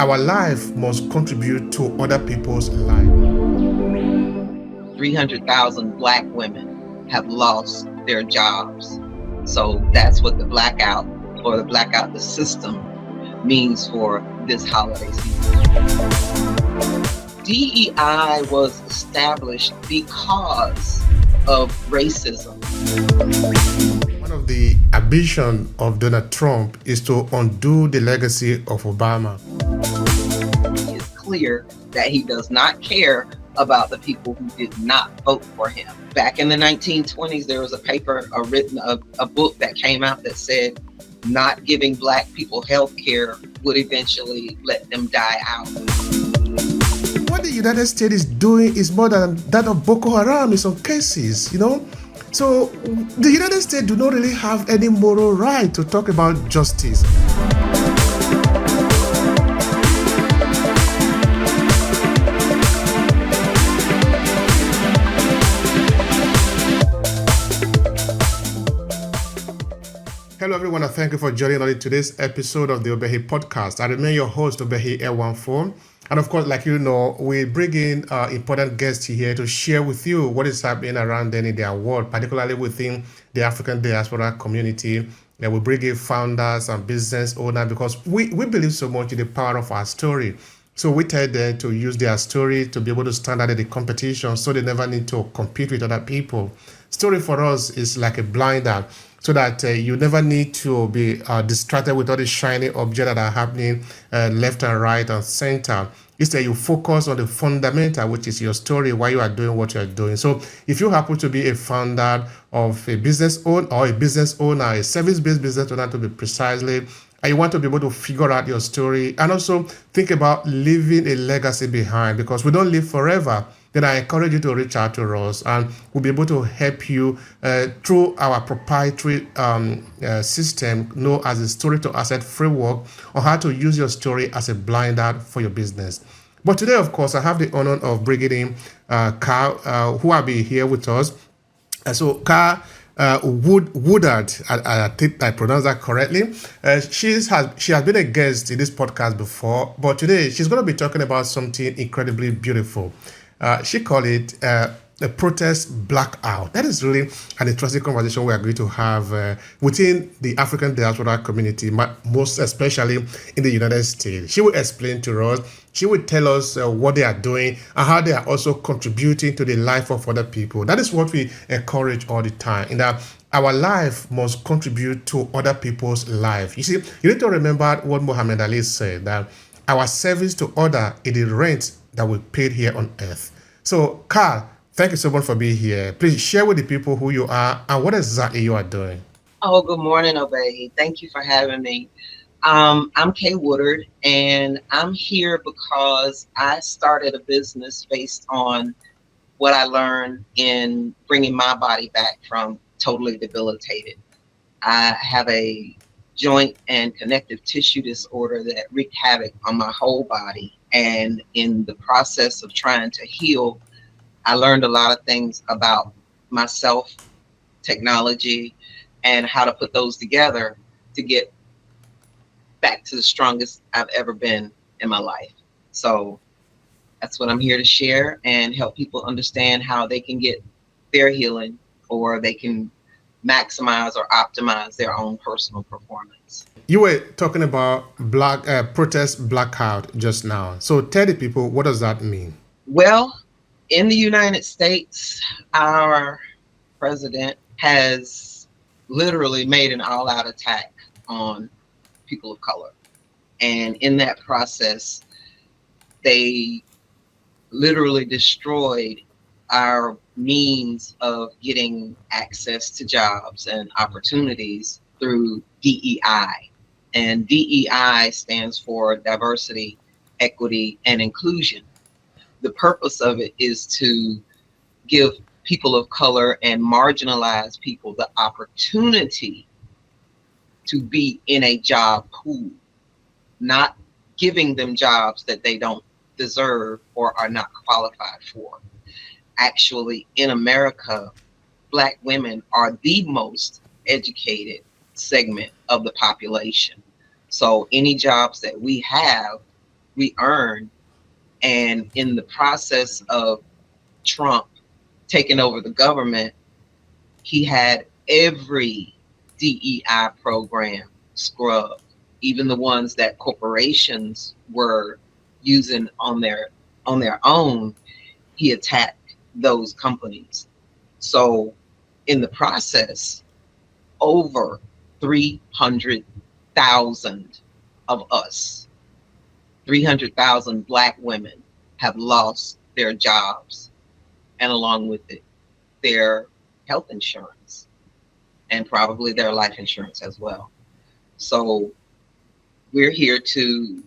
Our life must contribute to other people's life. 300,000 Black women have lost their jobs. So that's what the blackout or the blackout the system means for this holiday season. DEI was established because of racism. One of the ambitions of Donald Trump is to undo the legacy of Obama. It's clear that he does not care about the people who did not vote for him. Back in the 1920s, there was a book that came out that said not giving Black people health care would eventually let them die out. What the United States is doing is more than that of Boko Haram in some cases, So the United States do not really have any moral right to talk about justice. Hello everyone, and thank you for joining us in today's episode of the Obehi Podcast. I remain your host, Obehi L14. And of course, like you know, we bring in important guests here to share with you what is happening around them in their world, particularly within the African diaspora community. And we bring in founders and business owners because we believe so much in the power of our story. So we tell them to use their story to be able to stand out in the competition so they never need to compete with other people. Story for us is like a blinder, so that you never need to be distracted with all the shiny objects that are happening left and right and center. Instead, you focus on the fundamental, which is your story, why you are doing what you are doing. So if you happen to be a founder of a business owner or a business owner, a service-based business owner to be precisely, and you want to be able to figure out your story and also think about leaving a legacy behind, because we don't live forever, then I encourage you to reach out to us and we'll be able to help you through our proprietary system known as the Story to Asset framework, on how to use your story as a blinder for your business. But today, of course, I have the honor of bringing in Kaye, who will be here with us. So Kaye Woodard, I think I pronounced that correctly. She has been a guest in this podcast before, but today she's going to be talking about something incredibly beautiful. She called it a protest blackout. That is really an interesting conversation we are going to have within the African diaspora community, most especially in the United States. She will explain to us, she will tell us what they are doing and how they are also contributing to the life of other people. That is what we encourage all the time, in that our life must contribute to other people's life. You see, you need to remember what Muhammad Ali said, that our service to others is the rent that we paid here on earth. So, Kaye, thank you so much for being here. Please share with the people who you are and what exactly you are doing. Oh, good morning, Obehi. Thank you for having me. I'm Kaye Woodard, and I'm here because I started a business based on what I learned in bringing my body back from totally debilitated. I have a joint and connective tissue disorder that wreaked havoc on my whole body. And in the process of trying to heal, I learned a lot of things about myself, technology, and how to put those together to get back to the strongest I've ever been in my life. So that's what I'm here to share and help people understand how they can get their healing, or they can maximize or optimize their own personal performance. You were talking about protest blackout just now. So tell the people, what does that mean? Well, in the United States, our president has literally made an all-out attack on people of color. And in that process, they literally destroyed our means of getting access to jobs and opportunities through DEI. And DEI stands for diversity, equity, and inclusion. The purpose of it is to give people of color and marginalized people the opportunity to be in a job pool, not giving them jobs that they don't deserve or are not qualified for. Actually, in America, Black women are the most educated segment of the population. So any jobs that we have, we earn. And in the process of Trump taking over the government, he had every DEI program scrubbed, even the ones that corporations were using on their own. He attacked those companies. So in the process, over 300,000 of us, 300,000 Black women have lost their jobs, and along with it, their health insurance and probably their life insurance as well. So we're here to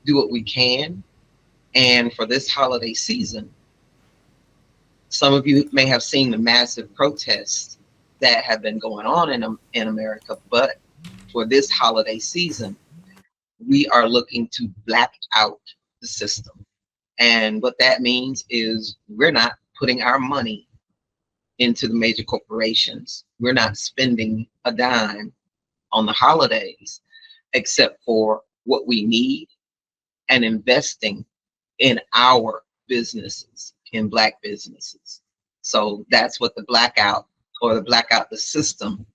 do what we can. And for this holiday season, some of you may have seen the massive protests that have been going on in America, but for this holiday season, we are looking to black out the system. And what that means is we're not putting our money into the major corporations. We're not spending a dime on the holidays except for what we need, and investing in our businesses, in Black businesses. So that's what the blackout, or the blackout the system,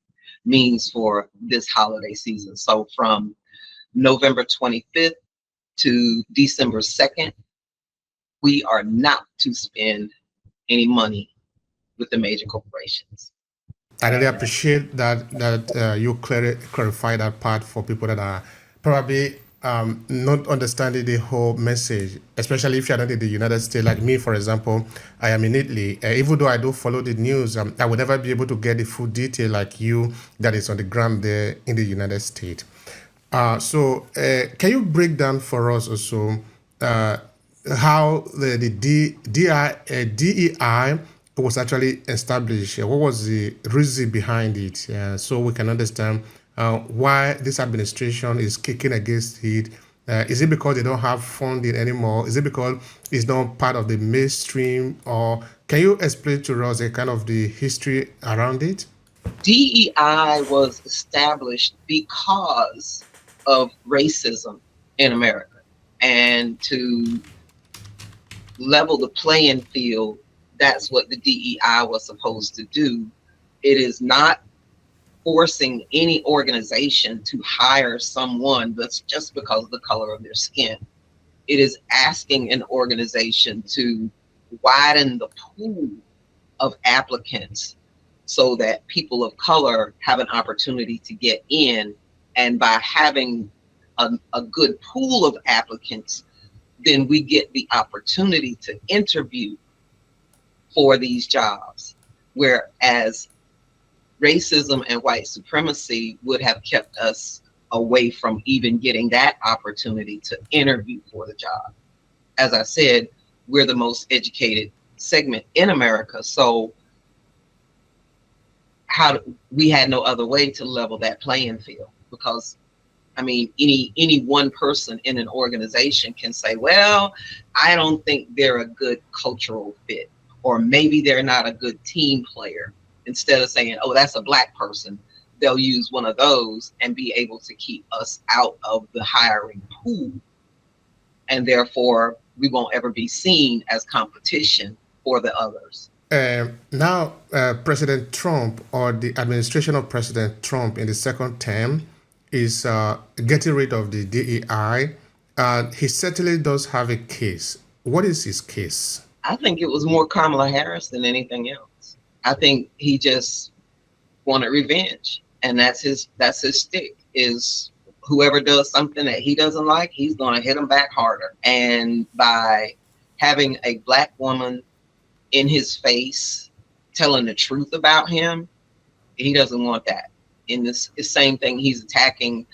means for this holiday season. So from November 25th to December 2nd, we are not to spend any money with the major corporations. I really appreciate that you clarify that part for people that are probably not understanding the whole message, especially if you're not in the United States. Like me, for example, I am in Italy. Even though I do follow the news, I would never be able to get the full detail like you that is on the ground there in the United States. Can you break down for us also uh, how DEI was actually established? What was the reason behind it? So we can understand why this administration is kicking against it. Is it because they don't have funding anymore? Is it because it's not part of the mainstream? Or can you explain to us a kind of the history around it? DEI was established because of racism in America, and to level the playing field, that's what the DEI was supposed to do. It is not forcing any organization to hire someone that's just because of the color of their skin. It is asking an organization to widen the pool of applicants so that people of color have an opportunity to get in. And by having a good pool of applicants, then we get the opportunity to interview for these jobs. Whereas racism and white supremacy would have kept us away from even getting that opportunity to interview for the job. As I said, we're the most educated segment in America. So we had no other way to level that playing field, because I mean, any one person in an organization can say, well, I don't think they're a good cultural fit, or maybe they're not a good team player. Instead of saying, oh, that's a Black person, they'll use one of those and be able to keep us out of the hiring pool. And therefore, we won't ever be seen as competition for the others. Now, President Trump, or the administration of President Trump in the second term, is getting rid of the DEI. He certainly does have a case. What is his case? I think it was more Kamala Harris than anything else. I think he just wanted revenge, and that's his stick, is whoever does something that he doesn't like, he's going to hit them back harder. And by having a Black woman in his face telling the truth about him, he doesn't want that. In this same thing, he's attacking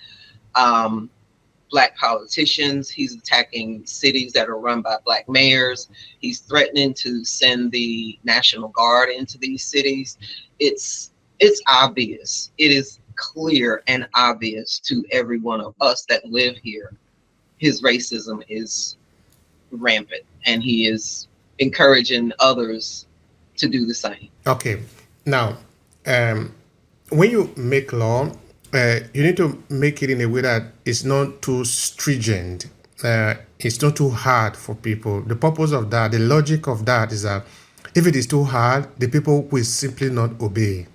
Black politicians. He's attacking cities that are run by Black mayors. He's threatening to send the National Guard into these cities. It's obvious. It is clear and obvious to every one of us that live here. His racism is rampant, and he is encouraging others to do the same. Okay. Now, when you make law, you need to make it in a way that is not too stringent. it's not too hard for people. The purpose of that, the logic of that is that if it is too hard, the people will simply not obey.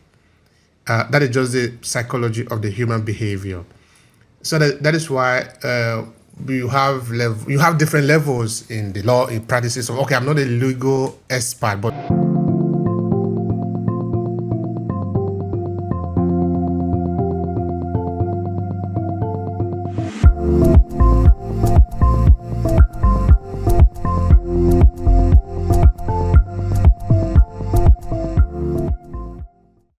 That is just the psychology of the human behavior. So that is why you have different levels in the law in practices. So okay, I'm not a legal expert, but